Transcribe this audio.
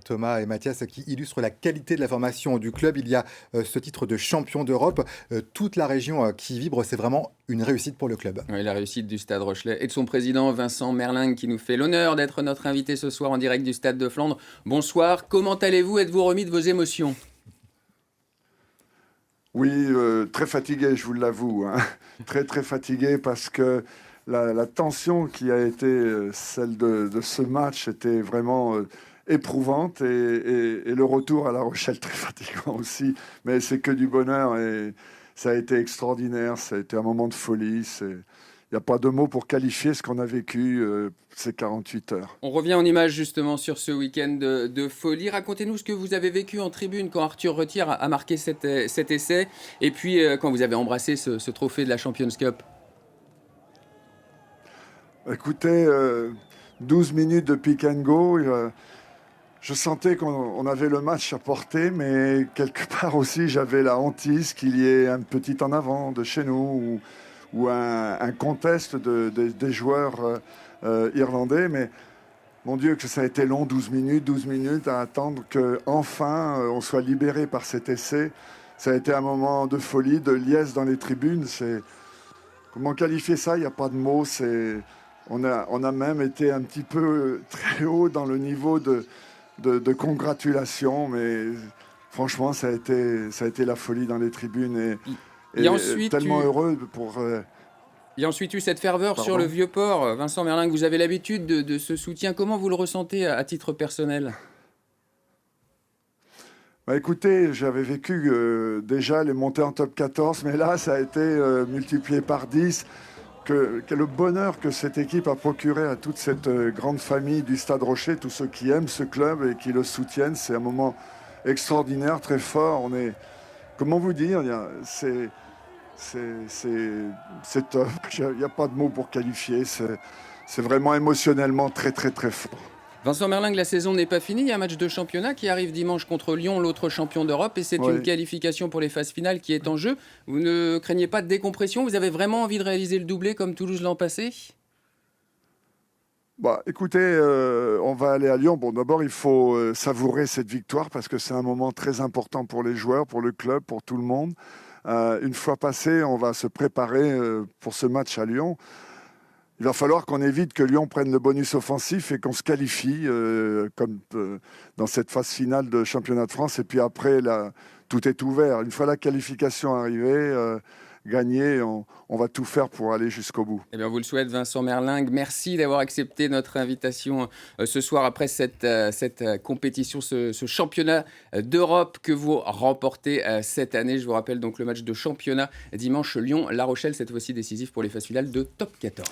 Thomas et Mathias, qui illustrent la qualité de la formation du club. Il y a ce titre de champion d'Europe. Toute la région qui vibre, c'est vraiment une réussite pour le club. Oui, la réussite du Stade Rochelais et de son président Vincent Merlingue qui nous fait l'honneur d'être notre invité ce soir en direct du Stade de Flandre. Bonsoir, comment allez-vous? Êtes-vous remis de vos émotions? Oui, très fatigué, je vous l'avoue, hein. Très très fatigué parce que la tension qui a été celle de ce match était vraiment éprouvante et le retour à La Rochelle très fatigant aussi. Mais c'est que du bonheur et ça a été extraordinaire. Ça a été un moment de folie. Il n'y a pas de mots pour qualifier ce qu'on a vécu ces 48 heures. On revient en image justement sur ce week-end de folie. Racontez-nous ce que vous avez vécu en tribune quand Arthur Retière a marqué cet essai et puis quand vous avez embrassé ce trophée de la Champions Cup. Écoutez, 12 minutes de pick and go. Je sentais qu'on avait le match à portée, mais quelque part aussi, j'avais la hantise qu'il y ait un petit en avant de chez nous ou un contest des joueurs irlandais. Mais mon Dieu, que ça a été long, 12 minutes à attendre qu'enfin on soit libéré par cet essai. Ça a été un moment de folie, de liesse dans les tribunes. Comment qualifier ça? Il n'y a pas de mots. On a même été un petit peu très haut dans le niveau de congratulations, mais franchement, ça a été la folie dans les tribunes Il y a et ensuite tellement eu, heureux pour. il y a ensuite eu cette ferveur sur le Pardon. Vieux-Port. Vincent Merlingue, vous avez l'habitude de ce soutien. Comment vous le ressentez à titre personnel? Bah, écoutez, j'avais vécu déjà les montées en top 14, mais là, ça a été multiplié par 10. Que le bonheur que cette équipe a procuré à toute cette grande famille du Stade Rocher, tous ceux qui aiment ce club et qui le soutiennent, c'est un moment extraordinaire, très fort. Comment vous dire, c'est top. Il n'y a pas de mots pour qualifier. C'est vraiment émotionnellement très, très, très fort. Vincent Merlingue, la saison n'est pas finie. Il y a un match de championnat qui arrive dimanche contre Lyon, l'autre champion d'Europe, et c'est une Oui. qualification pour les phases finales qui est en jeu. Vous ne craignez pas de décompression? Vous avez vraiment envie de réaliser le doublé comme Toulouse l'an passé? Bah, écoutez, on va aller à Lyon. Bon, d'abord, il faut savourer cette victoire parce que c'est un moment très important pour les joueurs, pour le club, pour tout le monde. Une fois passé, on va se préparer pour ce match à Lyon. Il va falloir qu'on évite que Lyon prenne le bonus offensif et qu'on se qualifie comme dans cette phase finale de championnat de France. Et puis après, là, tout est ouvert. Une fois la qualification arrivée, gagnée, on va tout faire pour aller jusqu'au bout. Eh bien, on vous le souhaite, Vincent Merlingue. Merci d'avoir accepté notre invitation ce soir après cette compétition, ce championnat d'Europe que vous remportez cette année. Je vous rappelle donc le match de championnat dimanche Lyon-La Rochelle, cette fois-ci décisif pour les phases finales de top 14.